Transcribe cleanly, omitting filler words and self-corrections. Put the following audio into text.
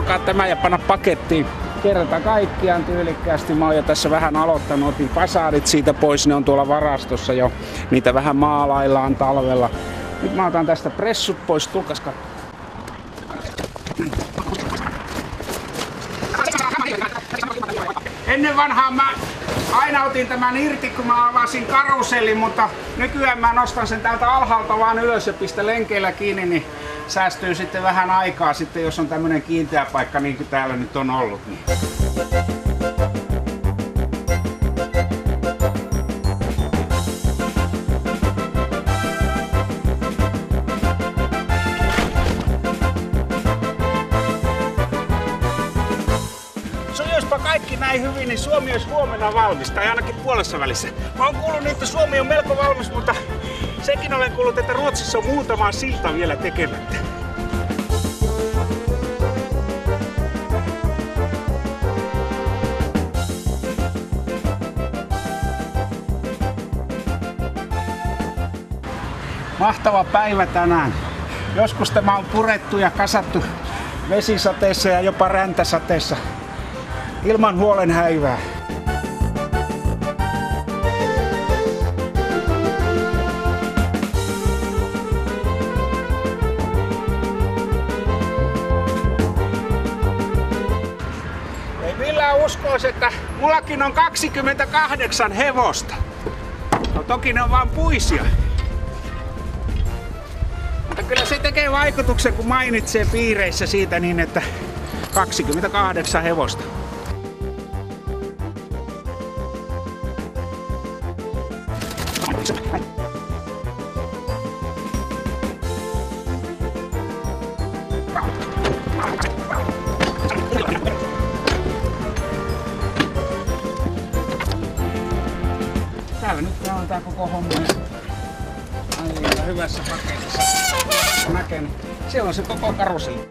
jakaa tämä ja panna pakettiin kerta kaikkiaan tyylikkäästi. Mä oon jo tässä vähän aloittanut, otin fasadit siitä pois, ne on tuolla varastossa jo. Niitä vähän maalaillaan talvella. Nyt mä otan tästä pressut pois, tulkas katsomaan. Ennen vanhaan mä aina otin tämän irti, kun mä avasin karusellin, mutta nykyään mä nostan sen täältä alhaalta vaan ylös ja pistän lenkeillä kiinni, niin säästyy sitten vähän aikaa sitten, jos on tämmönen kiinteä paikka niin kuin täällä nyt on ollut. Niin. Sujuispa kaikki näin hyvin, niin Suomi olisi huomenna valmis, tai ainakin puolessa välissä. Mä oon kuullut, että Suomi on melko valmis, mutta sekin olen kuullut, että Ruotsissa on muutama silta vielä tekemättä. Mahtava päivä tänään. Joskus tämä on purettu ja kasattu vesisateessa ja jopa räntäsateessa ilman huolen häivää. Ei millään uskoisi, että mullakin on 28 hevosta. No toki ne on vaan puisia. Mutta kyllä se tekee vaikutuksen, kun mainitsee piireissä siitä niin, että 28 hevosta. Täällä nyt on tää koko homma. Aika hyvässä paketissa. Näkee, siellä on se koko karuselli.